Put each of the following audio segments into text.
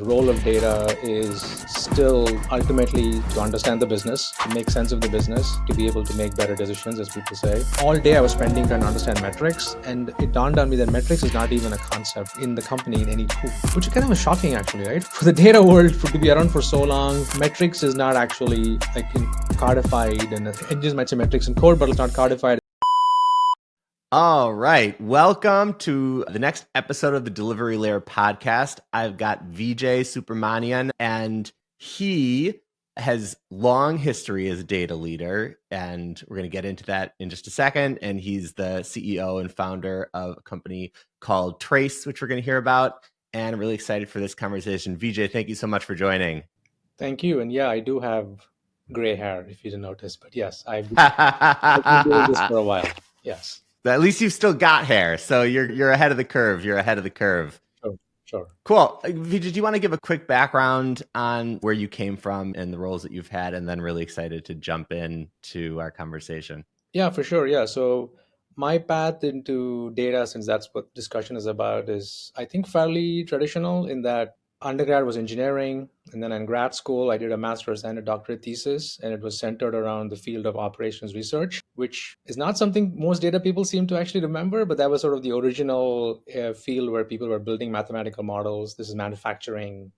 The role of data is still ultimately to understand the business, to make sense of the business, to be able to make better decisions, as people say. All day I was spending trying to understand metrics, and it dawned on me that metrics is not even a concept in the company in any tool, which is kind of shocking actually, right? For the data world to be around for so long, metrics is not actually codified, and engineers might say metrics in code, but it's not codified. All right. Welcome to the next episode of the Delivery Layer podcast. I've got Vijay Subramanian, and he has long history as a data leader, and we're going to get into that in just a second. And he's the CEO and founder of a company called Trace, which we're going to hear about. And I'm really excited for this conversation. Vijay, thank you so much for joining. Thank you. And yeah, I do have gray hair, if you didn't notice, but yes, I've been doing this for a while. Yes. At least you've still got hair, so you're ahead of the curve. You're ahead of the curve. Sure. Cool. Vijay, do you want to give a quick background on where you came from and the roles that you've had, and then really excited to jump into our conversation? Yeah, for sure. Yeah. So my path into data, since that's what discussion is about, is I think fairly traditional in that undergrad was engineering. And then in grad school, I did a master's and a doctorate thesis, and it was centered around the field of operations research, which is not something most data people seem to actually remember, but that was sort of the original field where people were building mathematical models. This is manufacturing.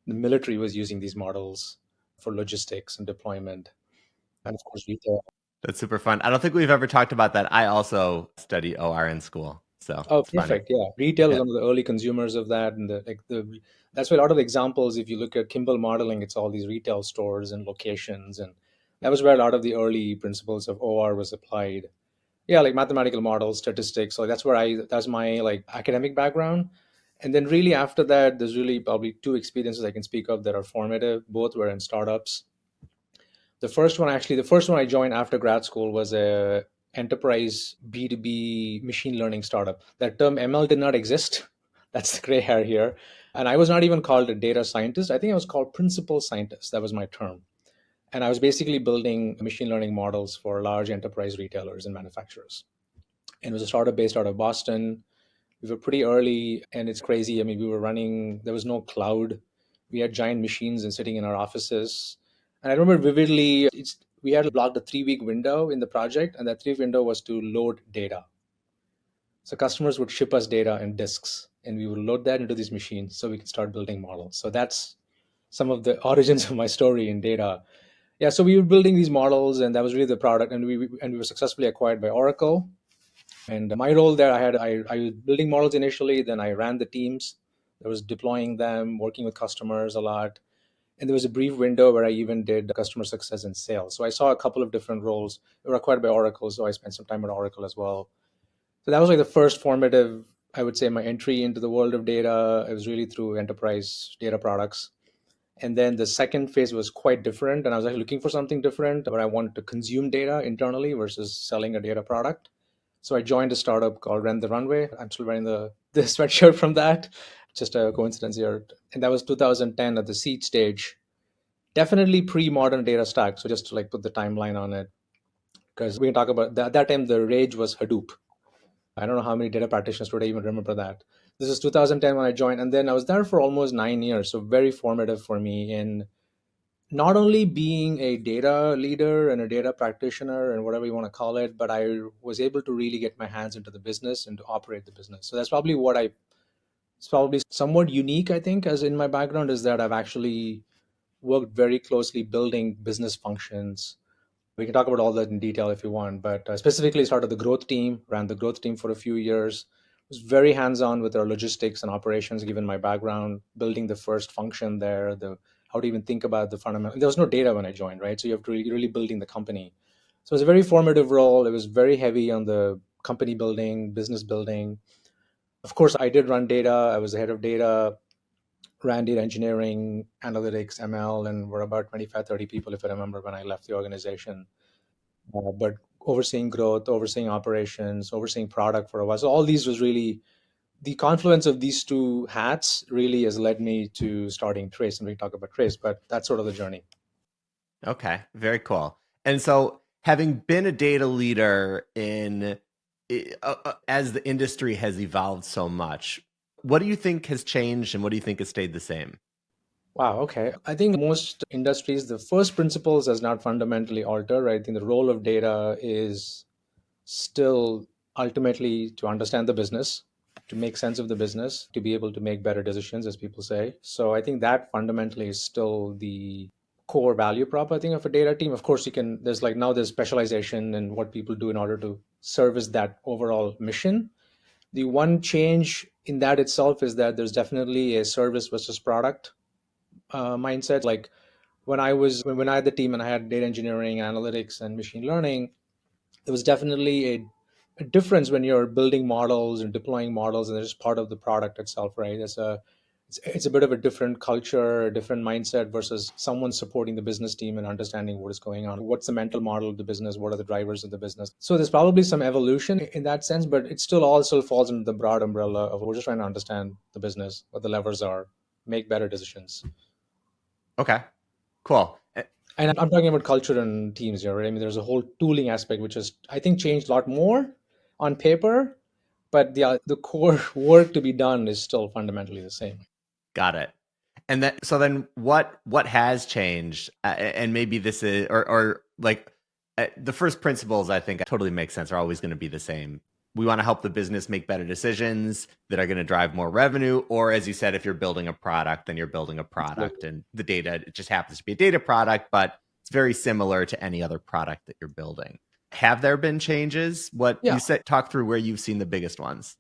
The military was using these models for logistics and deployment. And of course, retail. That's super fun. I don't think we've ever talked about that. I also study OR in school, so Oh, it's funny. perfect. Yeah. Retail was Yeah. one of the early consumers of that. And that's why a lot of the examples, if you look at Kimball modeling, it's all these retail stores and locations. And that was where a lot of the early principles of OR was applied. Yeah, like mathematical models, statistics. So that's my like academic background. And then really after that, there's really probably two experiences I can speak of that are formative. Both were in startups. The first one I joined after grad school was a enterprise B2B machine learning startup. That term ML did not exist. That's the gray hair here. And I was not even called a data scientist. I think I was called principal scientist. That was my term. And I was basically building machine learning models for large enterprise retailers and manufacturers. And it was a startup based out of Boston. We were pretty early, and it's crazy. I mean, there was no cloud. We had giant machines and sitting in our offices. And I remember vividly, we had blocked a 3-week window in the project, and that 3 window was to load data. So customers would ship us data in disks, and we would load that into these machines so we could start building models. So that's some of the origins of my story in data. Yeah, so we were building these models, and that was really the product, and we were successfully acquired by Oracle. And my role there, I was building models initially, then I ran the teams. I was deploying them, working with customers a lot. And there was a brief window where I even did customer success and sales. So I saw a couple of different roles. We were acquired by Oracle, so I spent some time at Oracle as well. So that was like the first formative, I would say, my entry into the world of data. It was really through enterprise data products. And then the second phase was quite different. And I was actually looking for something different, but I wanted to consume data internally versus selling a data product. So I joined a startup called Rent the Runway. I'm still wearing the sweatshirt from that. Just a coincidence here. And that was 2010 at the seed stage. Definitely pre-modern data stack. So just to like put the timeline on it, because we can talk about that. At that time, the rage was Hadoop. I don't know how many data practitioners today even remember that. This is 2010 when I joined, and then I was there for almost 9 years. So very formative for me in not only being a data leader and a data practitioner and whatever you want to call it, but I was able to really get my hands into the business and to operate the business. So that's probably it's probably somewhat unique, I think, as in my background, is that I've actually worked very closely building business functions. We can talk about all that in detail if you want, but specifically started the growth team, ran the growth team for a few years, was very hands-on with our logistics and operations, given my background, building the first function there, the how to even think about the fundamental. There was no data when I joined, right? So you have to really building the company. So it was a very formative role. It was very heavy on the company building, business building. Of course, I did run data. I was the head of data, ran data engineering, analytics, ML, and we're about 25, 30 people, if I remember, when I left the organization. But overseeing growth, overseeing operations, overseeing product for a while. So all these was really the confluence of these two hats really has led me to starting Trace, and we can talk about Trace, but that's sort of the journey. Okay, very cool. And so, having been a data leader as the industry has evolved so much, what do you think has changed, and what do you think has stayed the same? Wow, okay. I think most industries, the first principles has not fundamentally altered, right? I think the role of data is still ultimately to understand the business, to make sense of the business, to be able to make better decisions, as people say. So I think that fundamentally is still the core value prop, I think, of a data team. Of course, there's specialization in what people do in order to service that overall mission. The one change in that itself is that there's definitely a service versus product mindset. Like when I had the team and I had data engineering, analytics, and machine learning, there was definitely a difference when you're building models and deploying models, and it's part of the product itself, right? It's a bit of a different culture, a different mindset versus someone supporting the business team and understanding what is going on. What's the mental model of the business? What are the drivers of the business? So there's probably some evolution in that sense, but it still falls into the broad umbrella of we're just trying to understand the business, what the levers are, make better decisions. Okay, cool. And I'm talking about culture and teams here, right? I mean, there's a whole tooling aspect, which has, I think, changed a lot more on paper, but the core work to be done is still fundamentally the same. Got it. And then, so then, what has changed? And maybe this is, or like, the first principles, I think totally make sense, are always going to be the same. We want to help the business make better decisions that are going to drive more revenue. Or, as you said, if you're building a product, then you're building a product, and the data, it just happens to be a data product, but it's very similar to any other product that you're building. Have there been changes? What Yeah. you said, talk through where you've seen the biggest ones.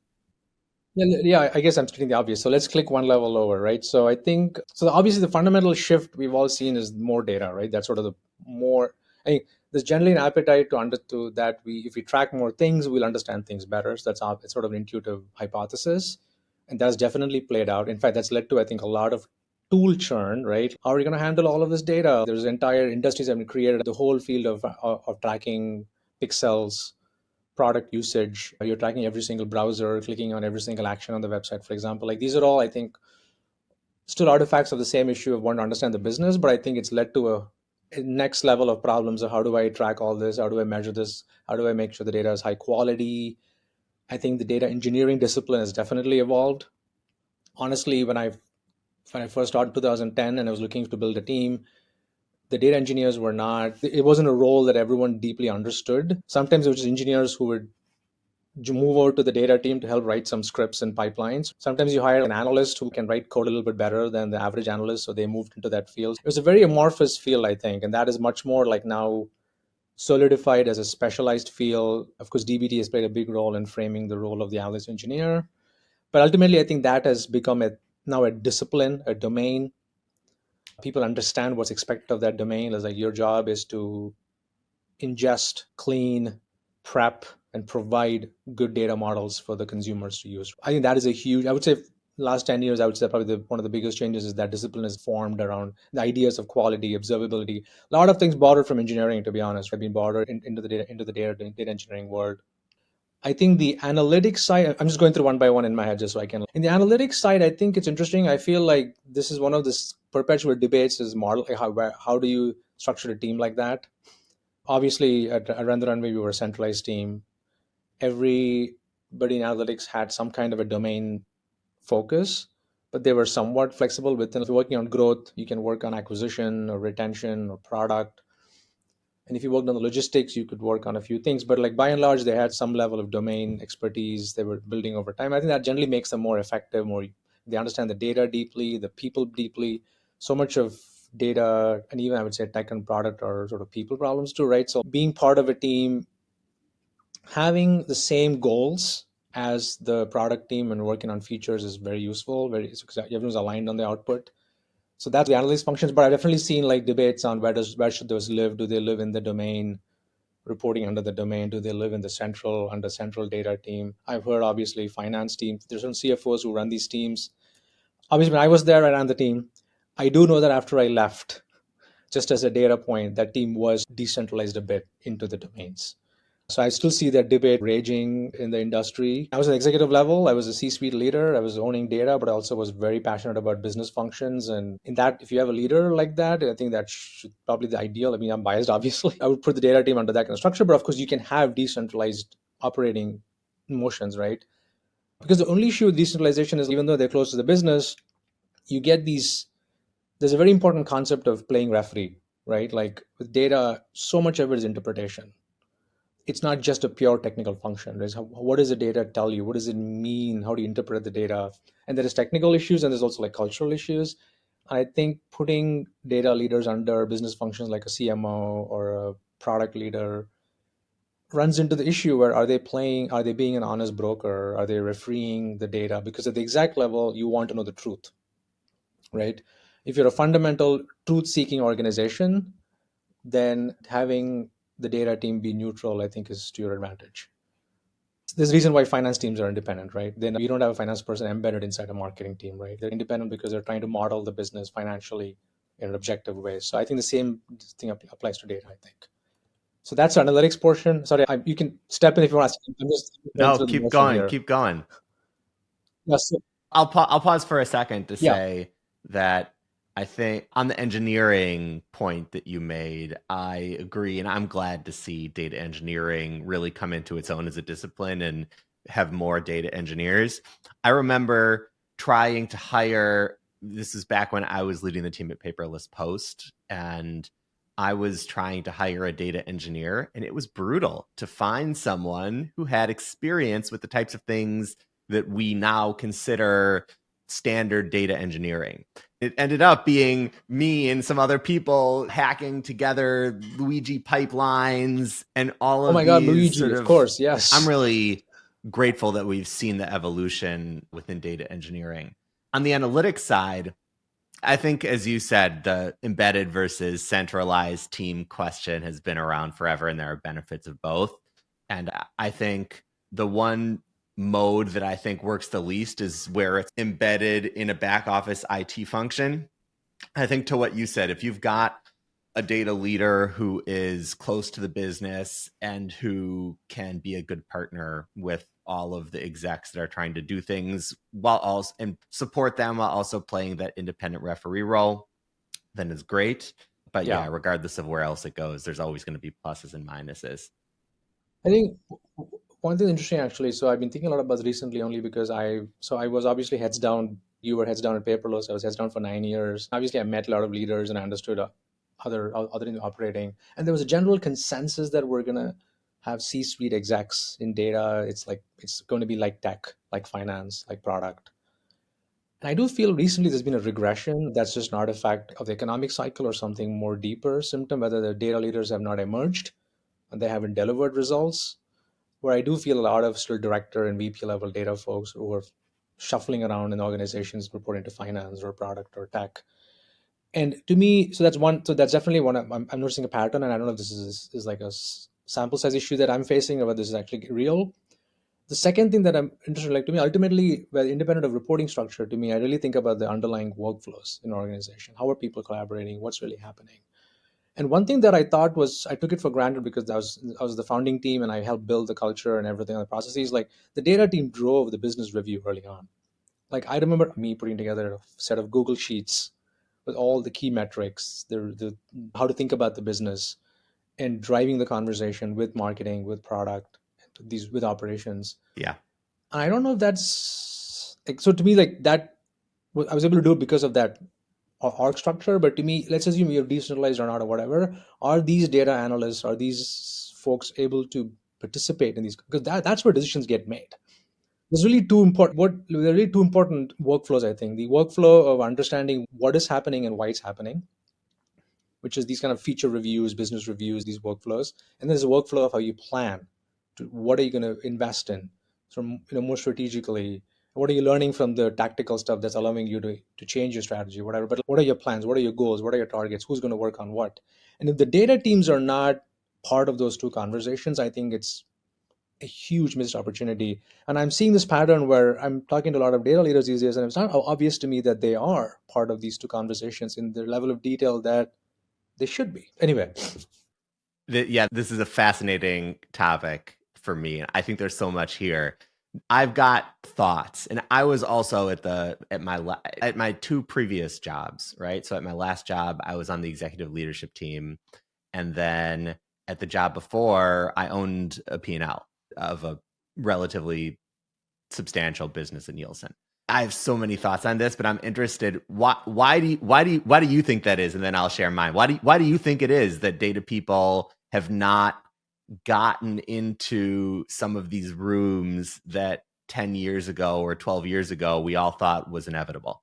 Yeah, I guess I'm stating the obvious. So let's click one level lower, right? So I think so. Obviously, the fundamental shift we've all seen is more data, right? That's sort of the more. I think there's generally an appetite to that if we track more things, we'll understand things better. So it's sort of an intuitive hypothesis, and that's definitely played out. In fact, that's led to, I think, a lot of tool churn, right? How are you going to handle all of this data? There's entire industries that have been created. The whole field of tracking pixels, product usage. You're tracking every single browser, clicking on every single action on the website, for example. Like these are all, I think, still artifacts of the same issue of wanting to understand the business, but I think it's led to a next level of problems of how do I track all this? How do I measure this? How do I make sure the data is high quality? I think the data engineering discipline has definitely evolved. Honestly, when I first started in 2010 and I was looking to build a team, the data engineers were not, it wasn't a role that everyone deeply understood. Sometimes it was just engineers who would you move over to the data team to help write some scripts and pipelines. Sometimes you hire an analyst who can write code a little bit better than the average analyst, so they moved into that field. It was a very amorphous field, I think, and that is much more like now solidified as a specialized field. Of course, DBT has played a big role in framing the role of the analyst engineer, but ultimately, I think that has become now a discipline, a domain. People understand what's expected of that domain. As like your job is to ingest, clean, prep, and provide good data models for the consumers to use. I think that is a huge, I would say, last 10 years, I would say probably one of the biggest changes is that discipline is formed around the ideas of quality, observability. A lot of things borrowed from engineering, to be honest, have been borrowed into the data engineering world. I think the analytics side, I'm just going through one by one in my head just so I can. In the analytics side, I think it's interesting. I feel like this is one of the perpetual debates is model, how do you structure a team like that? Obviously, at Run the Runway, we were a centralized team. Everybody in analytics had some kind of a domain focus, but they were somewhat flexible within. If you're working on growth, you can work on acquisition or retention or product. And if you worked on the logistics, you could work on a few things. But like by and large, they had some level of domain expertise they were building over time. I think that generally makes them more effective, more they understand the data deeply, the people deeply. So much of data and even I would say tech and product are sort of people problems too, right? So being part of a team, having the same goals as the product team and working on features is very useful. Everyone's aligned on the output. So that's the analyst functions. But I've definitely seen like debates on where should those live? Do they live in the domain, reporting under the domain? Do they live in the central data team? I've heard obviously finance teams. There's some CFOs who run these teams. Obviously, when I was there, I ran the team. I do know that after I left, just as a data point, that team was decentralized a bit into the domains. So I still see that debate raging in the industry. I was at executive level. I was a C-suite leader. I was owning data, but I also was very passionate about business functions. And in that, if you have a leader like that, I think that should probably the ideal. I mean, I'm biased, obviously. I would put the data team under that kind of structure, but of course, you can have decentralized operating motions, right? Because the only issue with decentralization is even though they're close to the business, you get these there's a very important concept of playing referee, right? Like with data, so much of it is interpretation. It's not just a pure technical function. What does the data tell you? What does it mean? How do you interpret the data? And there is technical issues, and there's also like cultural issues. I think putting data leaders under business functions like a CMO or a product leader runs into the issue where are they being an honest broker? Are they refereeing the data? Because at the exact level, you want to know the truth, right? If you're a fundamental truth seeking organization, then having the data team be neutral, I think, is to your advantage. There's a reason why finance teams are independent, right? Then you don't have a finance person embedded inside a marketing team, right? They're independent because they're trying to model the business financially in an objective way. So I think the same thing applies to data, I think. So that's the analytics portion. Sorry, you can step in if you want to. I'm just going No, through the keep motion going, here. keep going. Yes. I'll pause for a second to Yeah. say that I think on the engineering point that you made, I agree, and I'm glad to see data engineering really come into its own as a discipline and have more data engineers. I remember trying to hire, this is back when I was leading the team at Paperless Post, and I was trying to hire a data engineer, and it was brutal to find someone who had experience with the types of things that we now consider standard data engineering. It ended up being me and some other people hacking together Luigi pipelines and all Oh of my God, these Luigi, sort of of. course. I'm Yes. really grateful that we've seen the evolution within data engineering. On the analytics side, I think, as you said, the embedded versus centralized team question has been around forever, and there are benefits of both. And I think the one mode that I think works the least is where it's embedded in a back office IT function. I think to what you said, if you've got a data leader who is close to the business and who can be a good partner with all of the execs that are trying to do things while also and support them while also playing that independent referee role, then it's great. But yeah, Yeah. regardless of where else it goes, there's always going to be pluses and minuses. I think one thing interesting actually. So I've been thinking a lot about this recently only because I was obviously heads down. You were heads down at Paperless. I was heads down for 9 years. Obviously, I met a lot of leaders and I understood other things operating. And there was a general consensus that we're gonna have C-suite execs in data. It's going to be like tech, like finance, like product. And I do feel recently there's been a regression that's just an artifact of the economic cycle or something more deeper symptom, whether the data leaders have not emerged and they haven't delivered results, where I do feel a lot of still director and VP level data folks who are shuffling around in organizations reporting to finance or product or tech. And to me, so that's one. So that's definitely one. I'm noticing a pattern, and I don't know if this is like a sample size issue that I'm facing, or whether this is actually real. The second thing that I'm interested in, like to me, ultimately, well, independent of reporting structure, to me, I really think about the underlying workflows in an organization. How are people collaborating? What's really happening? And one thing that I thought was I took it for granted because I was the founding team and I helped build the culture and everything on the processes. Like the data team drove the business review early on. Like I remember me putting together a set of Google Sheets with all the key metrics, the how to think about the business, and driving the conversation with marketing, with product, these with operations. Yeah. And I don't know if that's like so to me like that. I was able to do it because of that org structure. But to me, let's assume you're decentralized or not or whatever. Are these data analysts, are these folks able to participate in these? Because that's where decisions get made. There's really two important there are really two important workflows, I think. The workflow of understanding what is happening and why it's happening, which is these kind of feature reviews, business reviews, these workflows. And there's a workflow of how you plan to what are you going to invest in, so more strategically. What are you learning from the tactical stuff that's allowing you to change your strategy, whatever? But what are your plans? What are your goals? What are your targets? Who's going to work on what? And if the data teams are not part of those two conversations, I think it's a huge missed opportunity. And I'm seeing this pattern where I'm talking to a lot of data leaders these days, and it's not obvious to me that they are part of these two conversations in the level of detail that they should be. Anyway, Yeah, this is a fascinating topic for me. I think there's so much here. I've got thoughts, and I was also at my two previous jobs, right? So at my last job, I was on the executive leadership team, and then at the job before, I owned a P&L of a relatively substantial business in Nielsen. I have so many thoughts on this, but I'm interested. Why do you think that is? And then I'll share mine. Why do you think it is that data people have not gotten into some of these rooms that 10 years ago or 12 years ago we all thought was inevitable?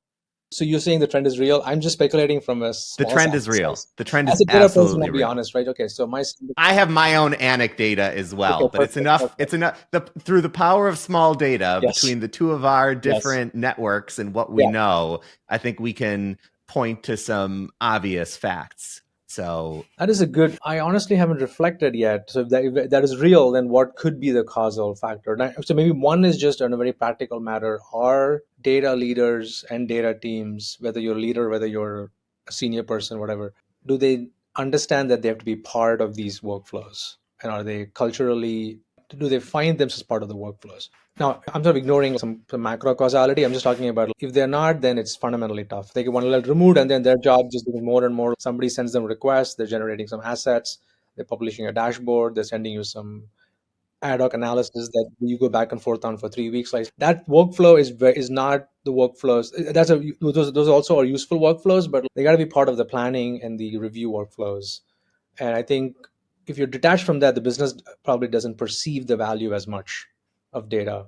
So you're saying the trend is real? I'm just speculating from a The small trend is sample real. size. The trend As is a data person, absolutely I'll be real. honest, right? Okay, so my I have my own anecdata as okay, well, but it's perfect, enough. It's perfect. enough. Through the power of small data Yes, between the two of our yes, different networks and what we yeah. know, I think we can point to some obvious facts. So, That is a good. I honestly haven't reflected yet. So if that is real, then what could be the causal factor? So maybe one is just on a very practical matter. Are data leaders and data teams, whether you're a leader, whether you're a senior person, whatever, do they understand that they have to be part of these workflows? And are they culturally, do they find themselves part of the workflows? Now, I'm sort of ignoring some macro causality. I'm just talking about if they're not, then it's fundamentally tough. They get one level removed, and then their job just becomes more and more. Somebody sends them requests, they're generating some assets, they're publishing a dashboard, they're sending you some ad hoc analysis that you go back and forth on for 3 weeks. Like that workflow is not the workflows. Those also are useful workflows, but they got to be part of the planning and the review workflows. And I think if you're detached from that, the business probably doesn't perceive the value as much of data.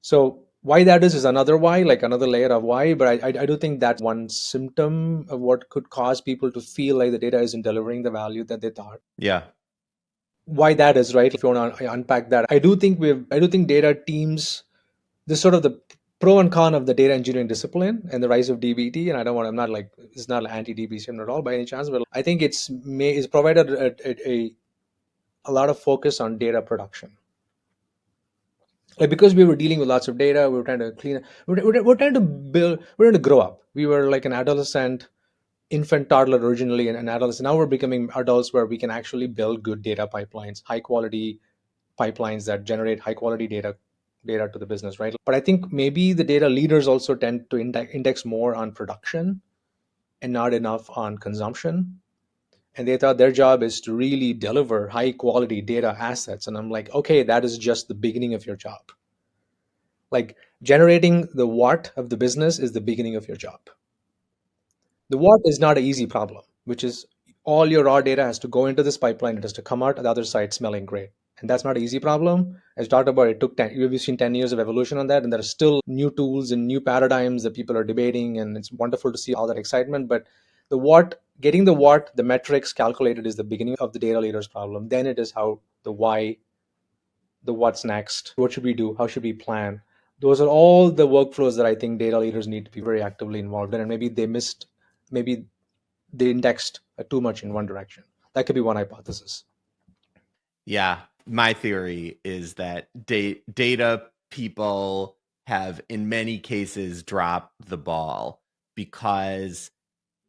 So why that is another why, like another layer of why. But I do think that's one symptom of what could cause people to feel like the data isn't delivering the value that they thought. yeah. Why that is, right? If you want to unpack that, I do think data teams, this sort of the pro and con of the data engineering discipline and the rise of DBT. And I'm not like, it's not anti-DBT at all by any chance, but I think it's provided a lot of focus on data production. Like because we were dealing with lots of data, we were trying to clean. We're trying to build. We're trying to grow up. We were like an adolescent, infant, toddler originally, and an adolescent. Now we're becoming adults where we can actually build good data pipelines, high quality pipelines that generate high quality data to the business, right? But I think maybe the data leaders also tend to index more on production and not enough on consumption. And they thought their job is to really deliver high quality data assets. And I'm like, okay, that is just the beginning of your job. Like generating the what of the business is the beginning of your job. The what is not an easy problem, which is all your raw data has to go into this pipeline. It has to come out at the other side smelling great. And that's not an easy problem. As talked about, it took 10, we've seen 10 years of evolution on that. And there are still new tools and new paradigms that people are debating. And it's wonderful to see all that excitement. But getting the what, the metrics calculated is the beginning of the data leader's problem. Then it is how the why, the what's next, what should we do, how should we plan. Those are all the workflows that I think data leaders need to be very actively involved in, and maybe they indexed too much in one direction. That could be one hypothesis. Yeah. My theory is that data people have, in many cases, dropped the ball because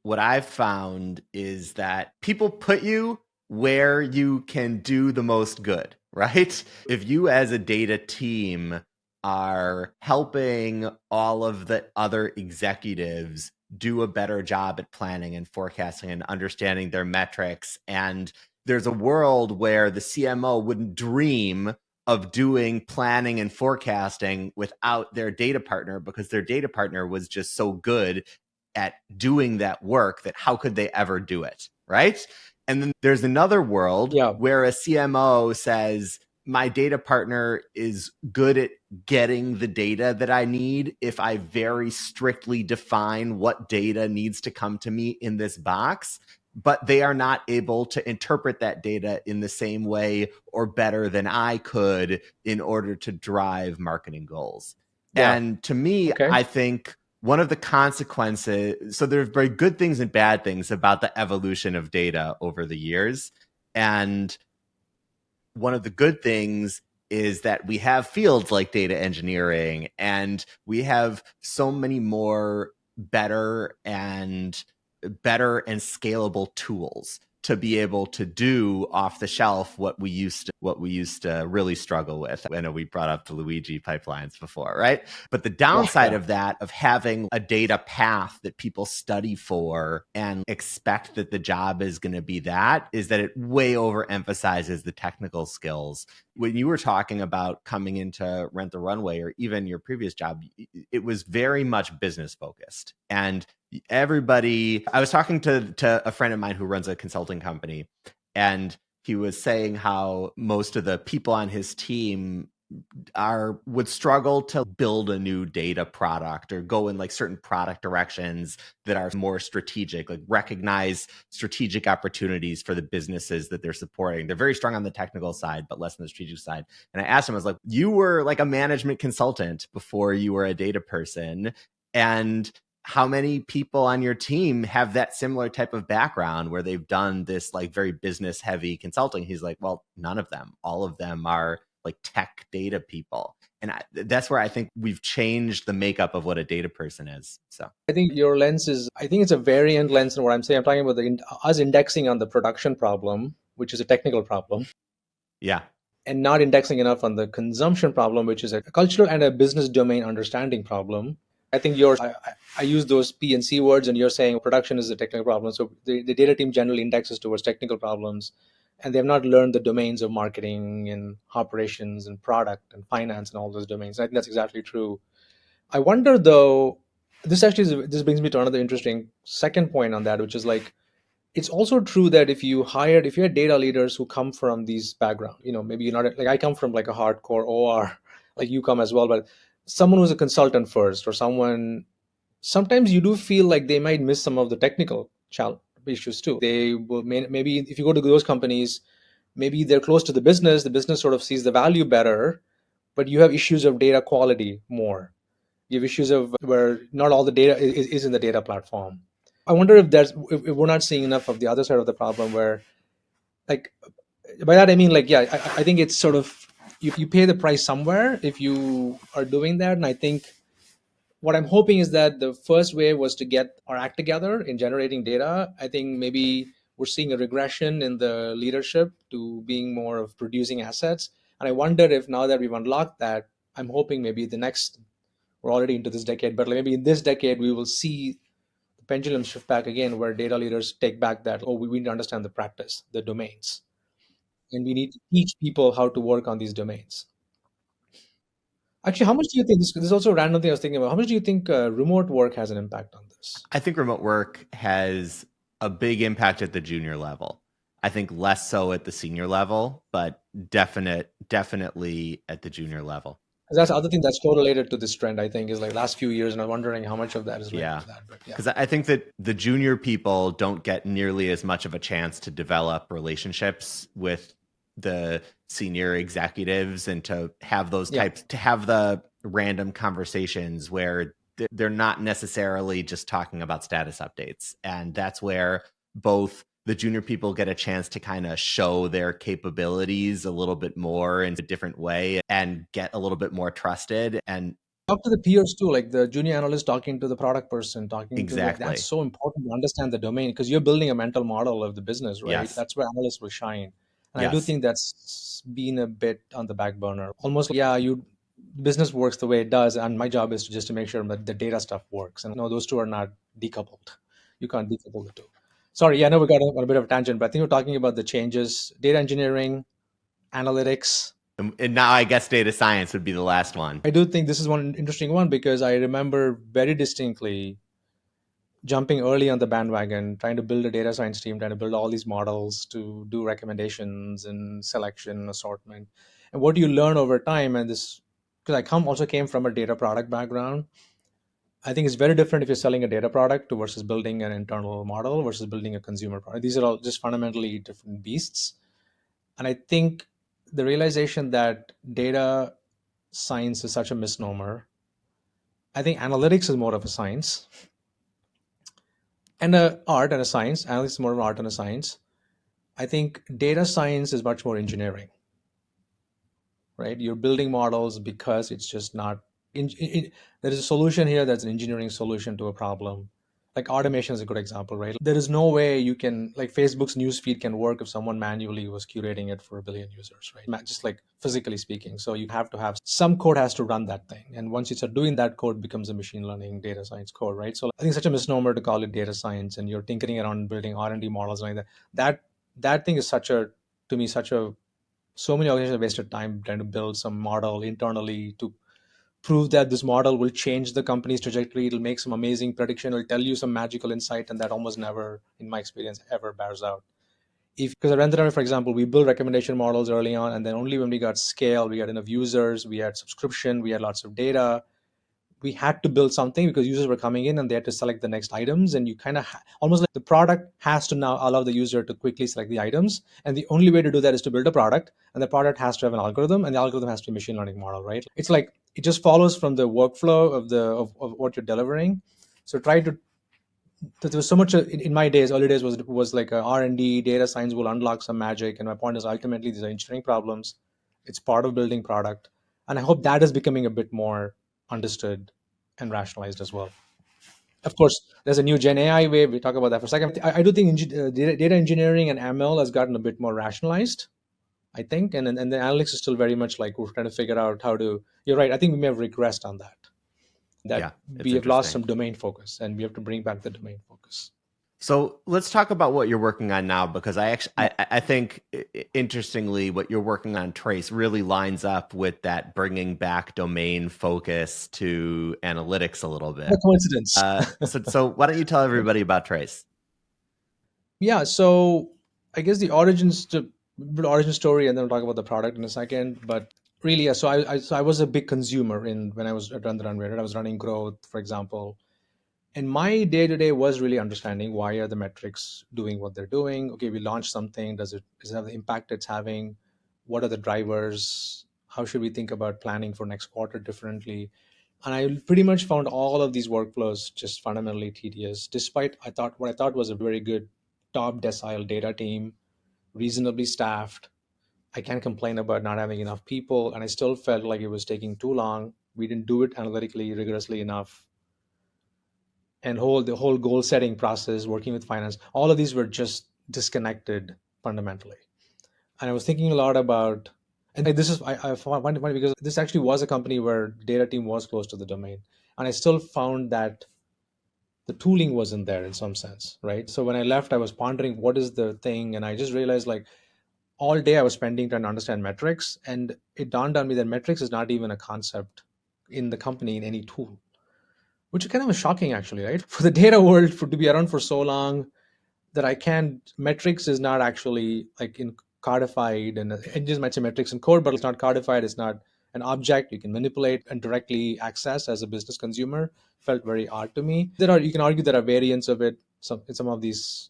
what I've found is that people put you where you can do the most good, right? If you as a data team are helping all of the other executives do a better job at planning and forecasting and understanding their metrics, and there's a world where the CMO wouldn't dream of doing planning and forecasting without their data partner because their data partner was just so good at doing that work that how could they ever do it, right? And then there's another world Yeah, where a CMO says, my data partner is good at getting the data that I need if I very strictly define what data needs to come to me in this box, but they are not able to interpret that data in the same way or better than I could in order to drive marketing goals. yeah, And to me, okay, I think one of the consequences, so there are very good things and bad things about the evolution of data over the years. And one of the good things is that we have fields like data engineering and we have so many more better and scalable tools. to be able to do off the shelf what we used to really struggle with. I know we brought up the Luigi pipelines before, right? But the downside Yeah. of that, of having a data path that people study for and expect that the job is going to be that, is that it way overemphasizes the technical skills. When you were talking about coming into Rent the Runway or even your previous job, it was very much business focused. And everybody, I was talking to a friend of mine who runs a consulting company, and he was saying how most of the people on his team would struggle to build a new data product or go in like certain product directions that are more strategic, like recognize strategic opportunities for the businesses that they're supporting. They're very strong on the technical side, but less on the strategic side. And I asked him, I was like, you were like a management consultant before you were a data person. And how many people on your team have that similar type of background where they've done this like very business heavy consulting? He's like, well, none of them. All of them are like tech data people. And that's where I think we've changed the makeup of what a data person is. So I think your lens I think it's a variant lens in what I'm saying. I'm talking about us indexing on the production problem, which is a technical problem, yeah, and not indexing enough on the consumption problem, which is a cultural and a business domain understanding problem. I think I use those P and C words, and you're saying production is a technical problem. So the data team generally indexes towards technical problems, and they've not learned the domains of marketing and operations and product and finance and all those domains. I think that's exactly true. I wonder though, this brings me to another interesting second point on that, which is like, it's also true that if you had data leaders who come from these backgrounds, maybe you're not like I come from like a hardcore OR, like you come as well, but someone who's a consultant first, or someone, sometimes you do feel like they might miss some of the technical issues too. They will maybe if you go to those companies, maybe they're close to the business sort of sees the value better, but you have issues of data quality more. You have issues of where not all the data is in the data platform. I wonder if we're not seeing enough of the other side of the problem where, like, by that I mean, like, yeah, I think it's sort of, you pay the price somewhere if you are doing that. And I think what I'm hoping is that the first wave was to get our act together in generating data. I think maybe we're seeing a regression in the leadership to being more of producing assets. And I wonder if now that we've unlocked that, I'm hoping maybe we're already into this decade, but maybe in this decade, we will see the pendulum shift back again, where data leaders take back that, oh, we need to understand the practice, the domains, and we need to teach people how to work on these domains. Actually, how much do you think this is also a random thing I was thinking about? How much do you think remote work has an impact on this? I think remote work has a big impact at the junior level. I think less so at the senior level, but definitely at the junior level. 'Cause that's the other thing that's correlated to this trend, I think, is like last few years, and I'm wondering how much of that is related Yeah. to that. But yeah, Because I think that the junior people don't get nearly as much of a chance to develop relationships with the senior executives and to have those yeah, types, to have the random conversations where they're not necessarily just talking about status updates. And that's where both the junior people get a chance to kind of show their capabilities a little bit more in a different way and get a little bit more trusted. And talk to the peers too, like the junior analyst talking to the product person, talking to that's exactly. so important to understand the domain, because you're building a mental model of the business, right? Yes. That's where analysts will shine. And I do Yes. think that's been a bit on the back burner. Almost, yeah, business works the way it does, and my job is to make sure that the data stuff works. And no, those two are not decoupled. You can't decouple the two. Sorry, yeah, I know we got on a bit of a tangent, but I think we're talking about the changes, data engineering, analytics. And now I guess data science would be the last one. I do think this is one interesting one, because I remember very distinctly jumping early on the bandwagon, trying to build a data science team, trying to build all these models to do recommendations and selection, assortment. And what do you learn over time? And this, because also came from a data product background, I think it's very different if you're selling a data product to versus building an internal model versus building a consumer product. These are all just fundamentally different beasts. And I think the realization that data science is such a misnomer. I think analytics is more of a science and a art and a science. Analytics is more of an art and a science. I think data science is much more engineering, right? You're building models because it's just not. There is a solution here that's an engineering solution to a problem. Like automation is a good example, right? There is no way you can, like Facebook's newsfeed can work if someone manually was curating it for a billion users, right? Just like physically speaking. So you have to have some code has to run that thing. And once you start doing that, code becomes a machine learning data science code, right? So I think it's such a misnomer to call it data science and you're tinkering around building R&D models and like that. That thing is such a, to me, such a, so many organizations have wasted time trying to build some model internally to prove that this model will change the company's trajectory. It'll make some amazing prediction. It'll tell you some magical insight, and that almost never, in my experience, ever bears out. If because at Renther, for example, we built recommendation models early on, and then only when we got scale, we had enough users, we had subscription, we had lots of data, we had to build something because users were coming in and they had to select the next items, and you kind of almost like the product has to now allow the user to quickly select the items, and the only way to do that is to build a product, and the product has to have an algorithm, and the algorithm has to be a machine learning model, right? It's like it just follows from the workflow of what you're delivering. So try to, there was so much in my days, early days was like a R&D data science will unlock some magic, and my point is ultimately these are engineering problems. It's part of building product, and I hope that is becoming a bit more understood and rationalized as well. Of course, there's a new Gen AI wave. We talk about that for a second. I do think data engineering and ML has gotten a bit more rationalized, I think, and the analytics is still very much like we're trying to figure out how to. You're right. I think we may have regressed on that. Yeah, That it's we have lost interesting. some domain focus, and we have to bring back the domain focus. So let's talk about what you're working on now, because I think interestingly what you're working on, Trace, really lines up with that bringing back domain focus to analytics a little bit. What a coincidence. So why don't you tell everybody about Trace? Yeah. So I guess the origin story, and then we'll talk about the product in a second. But really, yeah. So I was a big consumer in when I was at Run the Runway. I was running growth, for example. And my day to day was really understanding why are the metrics doing what they're doing. Okay, we launched something. Does it have the impact it's having? What are the drivers? How should we think about planning for next quarter differently? And I pretty much found all of these workflows just fundamentally tedious. Despite what I thought was a very good top decile data team, reasonably staffed. I can't complain about not having enough people, and I still felt like it was taking too long. We didn't do it analytically rigorously enough, and the whole goal setting process, working with finance, all of these were just disconnected fundamentally. And I was thinking a lot about, and this is I find it funny because this actually was a company where data team was close to the domain, and I still found that the tooling wasn't there in some sense, right? So when I left, I was pondering what is the thing, and I just realized like all day I was spending trying to understand metrics, and it dawned on me that metrics is not even a concept in the company in any tool, which is kind of shocking actually, right? For the data world to be around for so long, that I can't, metrics is not actually like in codified, and engines might say metrics in code, but it's not codified. It's not an object you can manipulate and directly access as a business consumer. Felt very odd to me. You can argue there are variants of it. In some of these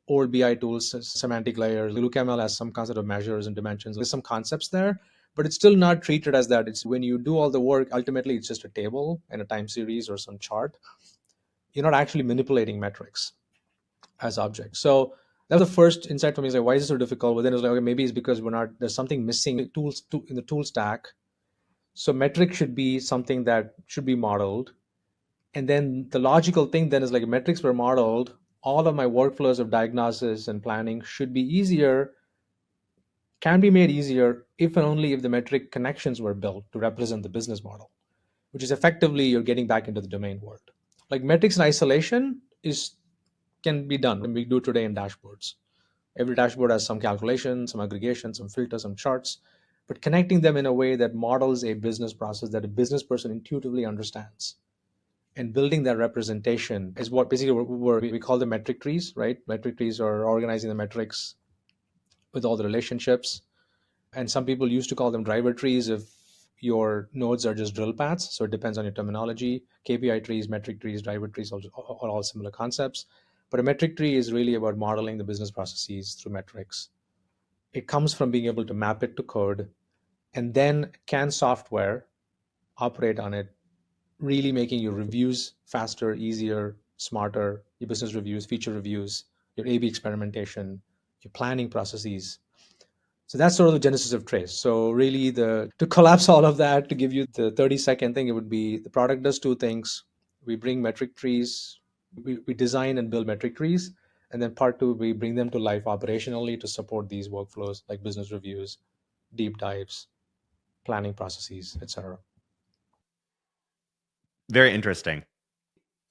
old BI tools, semantic layers, LookML has some concept of measures and dimensions. There's some concepts there, but it's still not treated as that. It's when you do all the work, ultimately it's just a table and a time series or some chart. You're not actually manipulating metrics as objects. So that was the first insight for me. Is like, why is it so difficult? But then it was like, okay, maybe it's because there's something missing in the tool stack. So metric should be something that should be modeled. And then the logical thing then is like metrics were modeled. All of my workflows of diagnosis and planning should be easier, can be made easier if and only if the metric connections were built to represent the business model, which is effectively you're getting back into the domain world. Like metrics in isolation is can be done, and we do today in dashboards. Every dashboard has some calculation, some aggregation, some filters, some charts, but connecting them in a way that models a business process that a business person intuitively understands, and building that representation is what basically we call the metric trees, right? Metric trees are organizing the metrics with all the relationships. And some people used to call them driver trees if your nodes are just drill paths. So it depends on your terminology. KPI trees, metric trees, driver trees are all similar concepts. But a metric tree is really about modeling the business processes through metrics. It comes from being able to map it to code, and then can software operate on it, really making your reviews faster, easier, smarter, your business reviews, feature reviews, your A/B experimentation, your planning processes. So that's sort of the genesis of Trace. So really, the to collapse all of that, to give you the 30-second thing, it would be the product does two things. We bring metric trees We design and build metric trees. And then part two, we bring them to life operationally to support these workflows like business reviews, deep dives, planning processes, etc. Very interesting.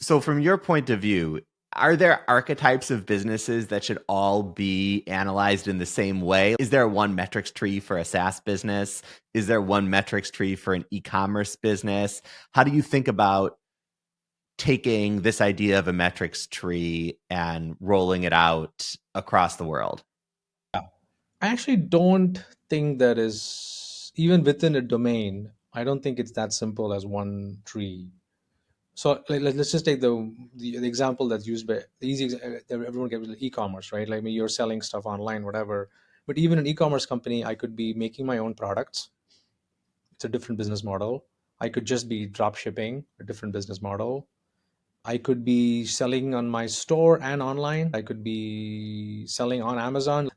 So, from your point of view, are there archetypes of businesses that should all be analyzed in the same way? Is there one metrics tree for a SaaS business? Is there one metrics tree for an e-commerce business? How do you think about taking this idea of a metrics tree and rolling it out across the world? I actually don't think that is, even within a domain, I don't think it's that simple as one tree. So let's just take the example that's used by the easy that everyone gets with e-commerce, right? Like, you're selling stuff online, whatever. But even an e-commerce company, I could be making my own products. It's a different business model. I could just be drop shipping, a different business model. I could be selling on my store and online. I could be selling on Amazon.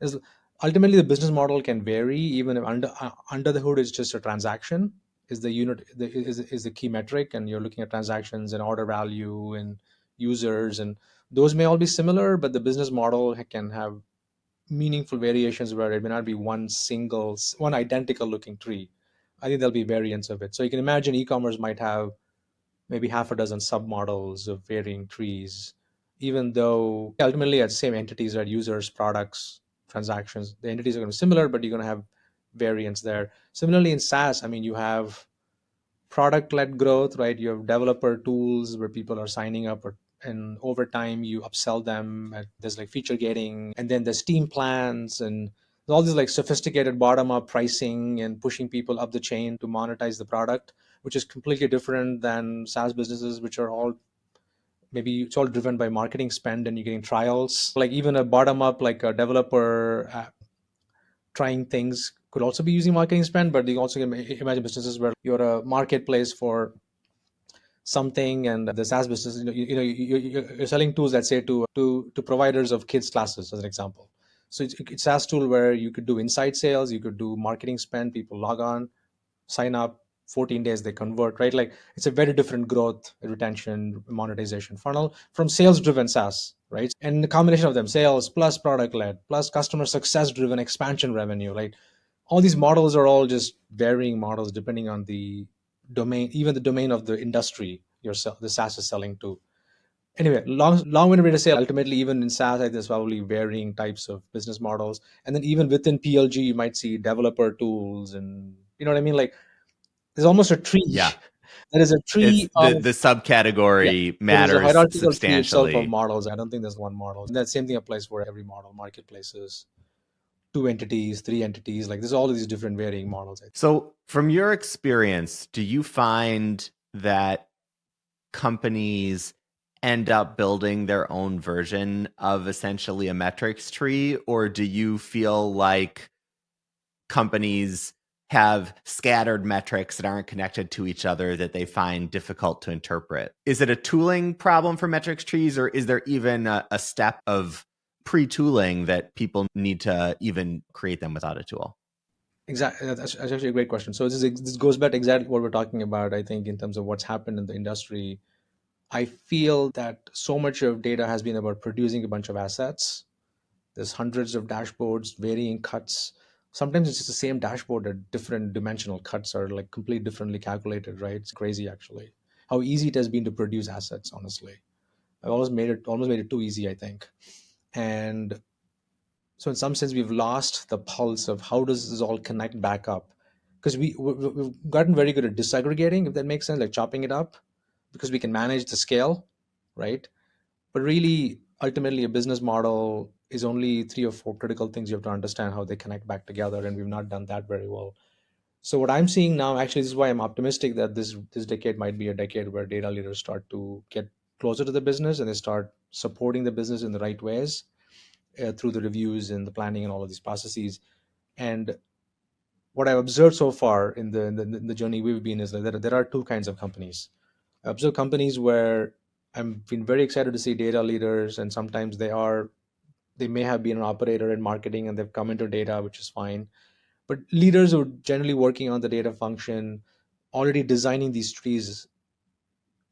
Ultimately, the business model can vary, even if under the hood is just a transaction. Is the unit is the key metric, and you're looking at transactions and order value and users, and those may all be similar, but the business model can have meaningful variations where it may not be one identical looking tree. I think there'll be variants of it. So you can imagine e-commerce might have maybe half a dozen submodels of varying trees, even though ultimately at the same entities, right? Users, products, transactions, the entities are going to be similar, but you're going to have variants there. Similarly, in SaaS, I mean, you have product-led growth, right? You have developer tools where people are signing up, and over time you upsell them. There's like feature gating, and then there's team plans, and all these like sophisticated bottom-up pricing and pushing people up the chain to monetize the product, which is completely different than SaaS businesses, which are all, maybe it's all driven by marketing spend and you're getting trials. Like even a bottom-up, like a developer trying things could also be using marketing spend, but you also can imagine businesses where you're a marketplace for something, and the SaaS business, you're selling tools, let's say, to providers of kids classes, as an example. So it's SaaS tool where you could do inside sales, you could do marketing spend, people log on, sign up, 14 days they convert, right? Like, it's a very different growth, retention, monetization funnel from sales driven SaaS, right? And the combination of them, sales plus product led plus customer success driven expansion revenue, right? All these models are all just varying models depending on the domain, even the domain of the industry the SaaS is selling to. Anyway, long-winded way to say, ultimately, even in SaaS, there's probably varying types of business models, and then even within PLG, you might see developer tools, and you know what I mean. Like, there's almost a tree. Yeah. There is a It's tree of, the yeah. subcategory There is a matters hierarchical tree itself of substantially. models. I don't think there's one model. And that same thing applies for every model. Marketplaces, two entities, three entities. Like, there's all of these different varying models. So, from your experience, do you find that companies end up building their own version of essentially a metrics tree, or do you feel like companies have scattered metrics that aren't connected to each other that they find difficult to interpret? Is it a tooling problem for metrics trees, or is there even a step of pre-tooling that people need to even create them without a tool? Exactly. That's actually a great question. So this goes back to exactly what we're talking about, I think, in terms of what's happened in the industry. I feel that so much of data has been about producing a bunch of assets. There's hundreds of dashboards, varying cuts. Sometimes it's just the same dashboard at different dimensional cuts are like completely differently calculated, right? It's crazy, actually, how easy it has been to produce assets, honestly. I've almost made it too easy, I think. And so in some sense, we've lost the pulse of how does this all connect back up, because we've gotten very good at disaggregating, if that makes sense, like chopping it up, because we can manage the scale, right? But really, ultimately, a business model is only three or four critical things you have to understand how they connect back together, and we've not done that very well. So what I'm seeing now, actually, this is why I'm optimistic that this decade might be a decade where data leaders start to get closer to the business, and they start supporting the business in the right ways, through the reviews and the planning and all of these processes. And what I've observed so far in the journey we've been is that there are two kinds of companies. I observe companies where I've been very excited to see data leaders, and sometimes they may have been an operator in marketing and they've come into data, which is fine. But leaders who are generally working on the data function, already designing these trees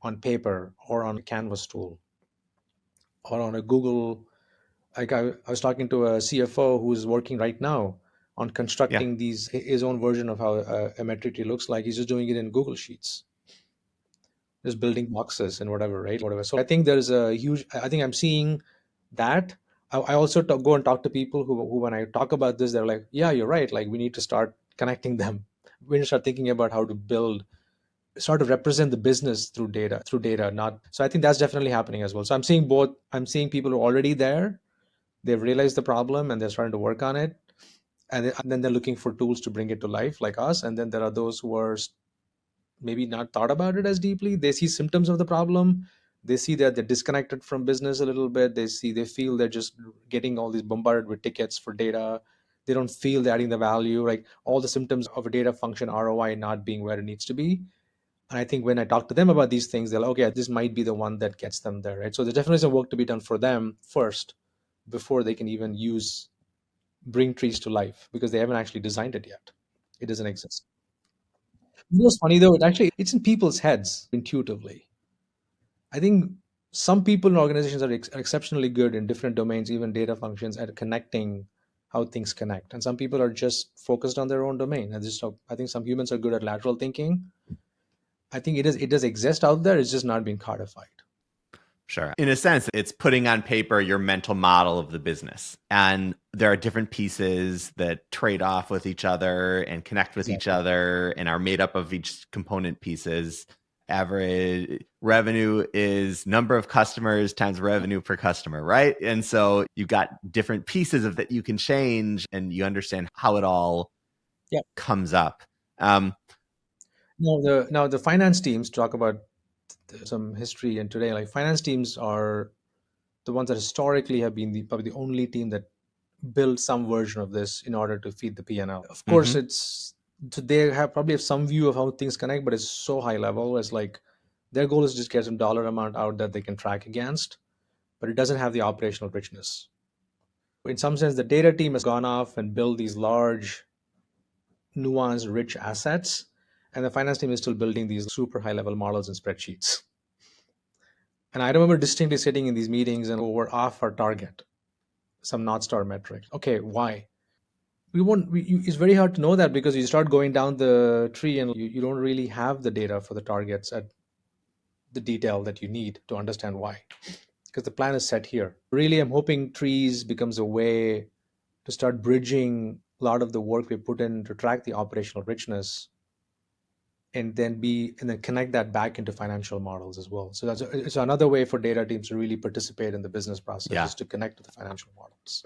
on paper or on a Canvas tool. or on a Google. Like I was talking to a CFO who's working right now on Yeah. constructing his own version of how a metric tree looks like. He's just doing it in Google Sheets, just building boxes and whatever, right? Whatever. So I think there's a huge. I think I'm seeing that. I also go and talk to people who, when I talk about this, they're like, "Yeah, you're right. Like we need to start connecting them. We need to start thinking about how to build, sort of represent the business through data. Not so. I think that's definitely happening as well. So I'm seeing both. I'm seeing people who are already there. They've realized the problem and they're starting to work on it, and then they're looking for tools to bring it to life, like us. And then there are those who are maybe not thought about it as deeply. They see symptoms of the problem. They see that they're disconnected from business a little bit. They feel they're just getting all these bombarded with tickets for data. They don't feel they're adding the value, like all the symptoms of a data function ROI not being where it needs to be. And I think when I talk to them about these things, they're like, okay, this might be the one that gets them there, right? So there's definitely some work to be done for them first before they can even bring trees to life, because they haven't actually designed it yet. It doesn't exist. You know what's funny though? It's in people's heads intuitively. I think some people in organizations are exceptionally good in different domains, even data functions, at connecting how things connect. And some people are just focused on their own domain. I think some humans are good at lateral thinking. I think it does exist out there. It's just not being codified. Sure. In a sense, it's putting on paper your mental model of the business. And there are different pieces that trade off with each other and connect with each Exactly. other and are made up of each component pieces. Average revenue is number of customers times revenue per customer, right? And so you've got different pieces of that you can change and you understand how it all Yeah. comes up. Um, Now the finance teams talk about some history, and today, like finance teams are the ones that historically have been probably the only team that build some version of this in order to feed the P&L. Of course, mhm. so they have some view of how things connect, but it's so high level. It's like their goal is just get some dollar amount out that they can track against, but it doesn't have the operational richness. In some sense, the data team has gone off and built these large, nuanced, rich assets, and the finance team is still building these super high level models and spreadsheets. And I remember distinctly sitting in these meetings and we're off our target, some North Star metric. Okay, why? It's very hard to know that, because you start going down the tree and you don't really have the data for the targets at the detail that you need to understand why, because the plan is set here. Really, I'm hoping trees becomes a way to start bridging a lot of the work we put in to track the operational richness, and then connect that back into financial models as well. So it's another way for data teams to really participate in the business process, Yeah. is to connect to the financial models.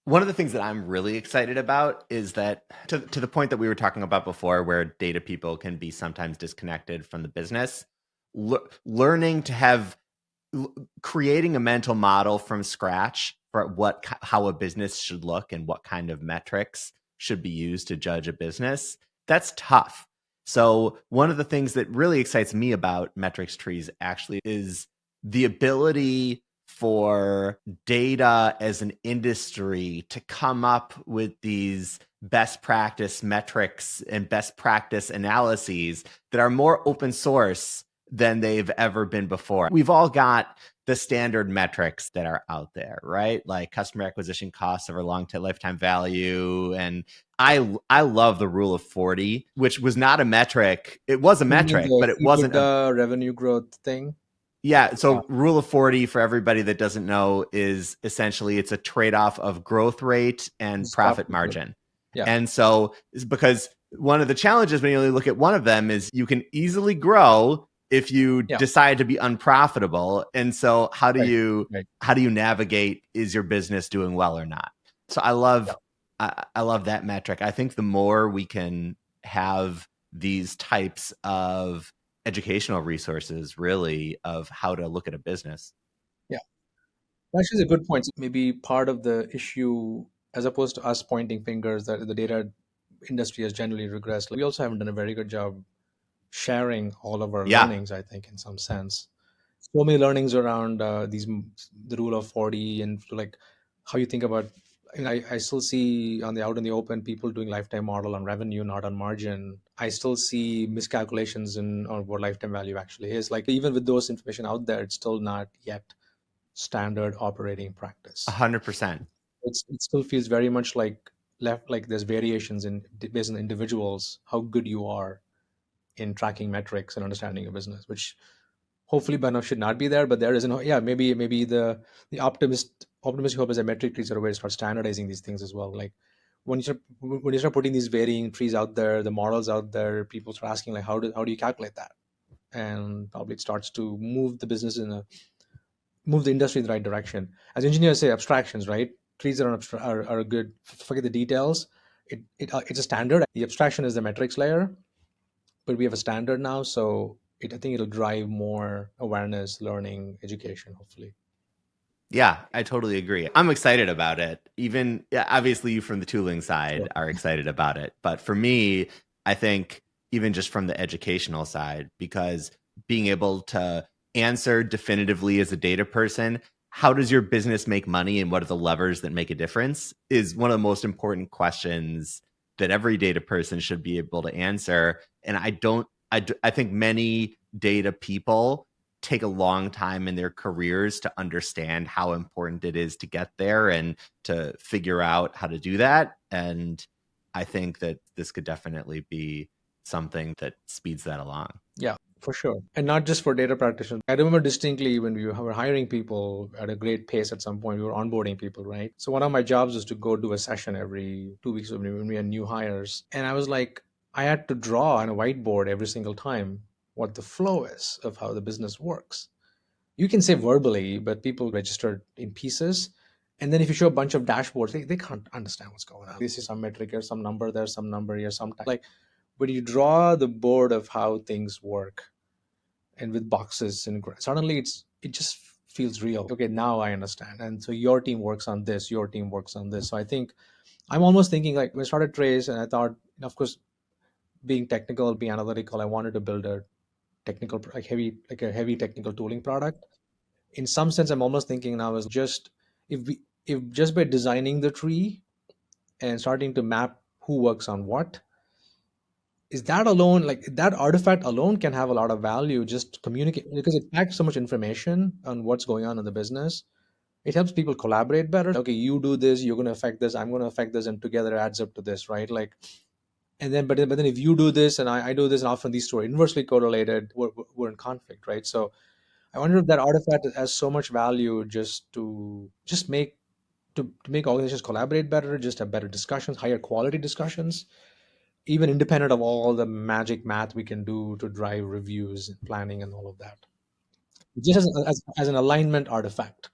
One of the things that I'm really excited about is that to the point that we were talking about before, where data people can be sometimes disconnected from the business, learning to have creating a mental model from scratch for how a business should look and what kind of metrics should be used to judge a business, that's tough. So one of the things that really excites me about metrics trees actually is the ability for data as an industry to come up with these best practice metrics and best practice analyses that are more open source than they've ever been before. We've all got the standard metrics that are out there, right? Like customer acquisition costs over long lifetime value. And I love the rule of 40, which was not a metric. It was a You mean metric, the but it wasn't a EBITDA revenue growth thing? yeah. Yeah, So rule of 40 for everybody that doesn't know is essentially it's a trade-off of growth rate and it's profit profitability. margin. Yeah, And so it's because one of the challenges when you only look at one of them is you can easily grow if you yeah, decide to be unprofitable. And so right, right. how do you navigate, is your business doing well or not? So Yeah, I love that metric. I think the more we can have these types of educational resources really of how to look at a business. yeah. Actually, it's a good point. Maybe part of the issue, as opposed to us pointing fingers that the data industry has generally regressed, we also haven't done a very good job sharing all of our Yeah. learnings, I think, in some sense. So many learnings around the rule of 40, and like how you think about. I still see on the out in the open people doing lifetime model on revenue, not on margin. I still see miscalculations in on what lifetime value actually is. Like even with those information out there, it's still not yet standard operating practice. 100%. It still feels very much like left, like there's variations in based on individuals, how good you are in tracking metrics and understanding your business, which hopefully by now should not be there, but there isn't. Yeah, maybe the optimistic hope is that metric trees are a way to start standardizing these things as well. Like when you start putting these varying trees out there, the models out there, people start asking like, how do you calculate that? And probably it starts to move the industry in the right direction. As engineers say, abstractions, right? Trees are good. Forget the details. It's a standard. The abstraction is the metrics layer, but we have a standard now, so I think it'll drive more awareness, learning, education, hopefully. Yeah, I totally agree. I'm excited about it. Even yeah, obviously you from the tooling side Sure. are excited about it. But for me, I think even just from the educational side, because being able to answer definitively as a data person, how does your business make money and what are the levers that make a difference is one of the most important questions that every data person should be able to answer. And I think many data people take a long time in their careers to understand how important it is to get there and to figure out how to do that. And I think that this could definitely be something that speeds that along. Yeah, for sure. And not just for data practitioners. I remember distinctly when we were hiring people at a great pace at some point, we were onboarding people, right? So one of my jobs was to go do a session every 2 weeks when we had new hires. And I was like, I had to draw on a whiteboard every single time what the flow is of how the business works. You can say verbally, but people register in pieces. And then if you show a bunch of dashboards, they can't understand what's going on. They see some metric here, some number there, some number here, some like, but you draw the board of how things work and with boxes and suddenly it just feels real. Okay, now I understand. And so your team works on this, your team works on this. So I think I'm almost thinking like when I started Trace and I thought, of course, being technical, being analytical, I wanted to build a technical, like a heavy technical tooling product. In some sense, I'm almost thinking now is just if just by designing the tree and starting to map who works on what, is that alone, like that artifact alone can have a lot of value just to communicate because it packs so much information on what's going on in the business. It helps people collaborate better. Okay, you do this, you're going to affect this, I'm going to affect this, and together it adds up to this, right? Like, and then but then if you do this and I do this, and often these two are inversely correlated, we're in conflict, right? So I wonder if that artifact has so much value just to just to make organizations collaborate better, just have better discussions, higher quality discussions, even independent of all the magic math we can do to drive reviews and planning and all of that. Just as an alignment artifact,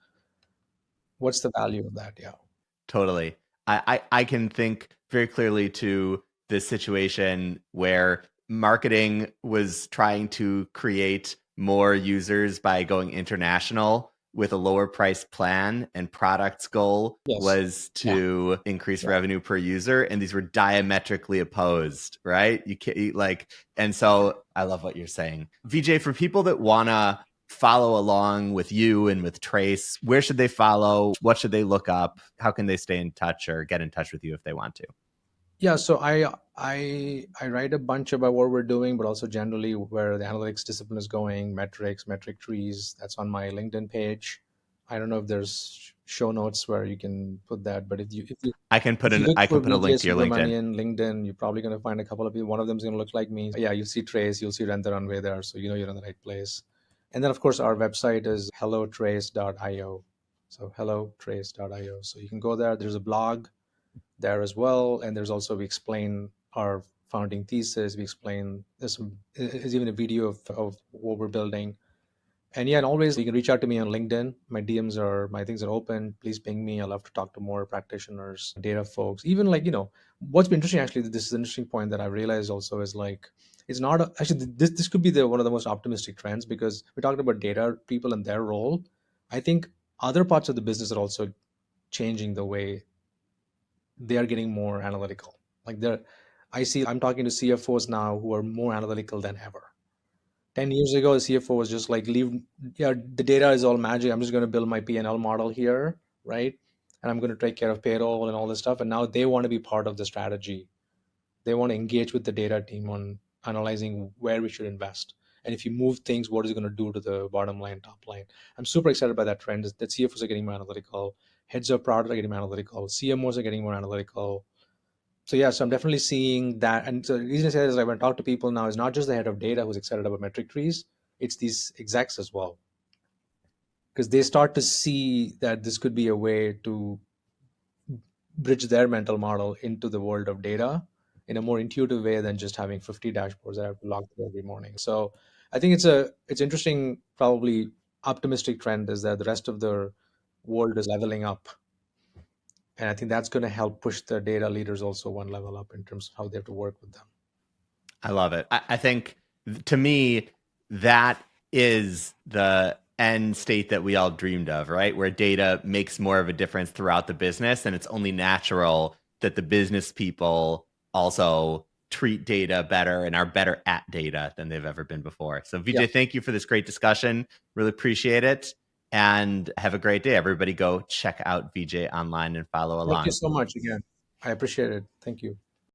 what's the value of that? Yeah. Totally. I can think very clearly to this situation where marketing was trying to create more users by going international with a lower price plan, and product's goal Yes. was Yeah. to increase Yeah. revenue per user, and these were diametrically opposed, right? You can't like, and so I love what you're saying, Vijay. For people that wanna follow along with you and with Trace, where should they follow? What should they look up? How can they stay in touch or get in touch with you if they want to? Yeah, so I write a bunch about what we're doing, but also generally where the analytics discipline is going, metrics, metric trees. That's on my LinkedIn page. I don't know if there's show notes where you can put that, but if you look I for can put a Vijay link to your LinkedIn. Subramanian LinkedIn, you're probably going to find a couple of people. One of them is going to look like me. Yeah, you'll see Trace, you'll see Rent the Runway there, so you know you're in the right place. And then of course our website is hellotrace.io. So hellotrace.io. So you can go there. There's a blog there as well. And there's also, we explain our founding thesis. We explain there's even a video of what we're building. And yeah, and always you can reach out to me on LinkedIn. My things are open. Please ping me. I love to talk to more practitioners, data folks. Even like, what's been interesting actually, this is an interesting point that I realized also is like, it's not actually this could be the one of the most optimistic trends because we talked about data people and their role. I think other parts of the business are also changing the way they are getting more analytical. Like I'm talking to CFOs now who are more analytical than ever. 10 years ago, the CFO was just like, yeah, the data is all magic. I'm just going to build my P&L model here, right? And I'm going to take care of payroll and all this stuff. And now they want to be part of the strategy. They want to engage with the data team on analyzing where we should invest. And if you move things, what is it going to do to the bottom line, top line? I'm super excited by that trend. That CFOs are getting more analytical, heads of product are getting more analytical, CMOs are getting more analytical. So yeah, so I'm definitely seeing that. And so the reason I say this is, like, when I talk to people now, is not just the head of data who's excited about metric trees, it's these execs as well, because they start to see that this could be a way to bridge their mental model into the world of data in a more intuitive way than just having 50 dashboards that I have to log through every morning. So I think it's interesting, probably optimistic trend is that the rest of the world is leveling up. And I think that's going to help push the data leaders also one level up in terms of how they have to work with them. I love it. I think to me, that is the end state that we all dreamed of, right? Where data makes more of a difference throughout the business. And it's only natural that the business people also treat data better and are better at data than they've ever been before. So, Yeah. Vijay, thank you for this great discussion. Really appreciate it. And have a great day. Everybody go check out Vijay online and follow Thank you along. so much again. I appreciate it. Thank you.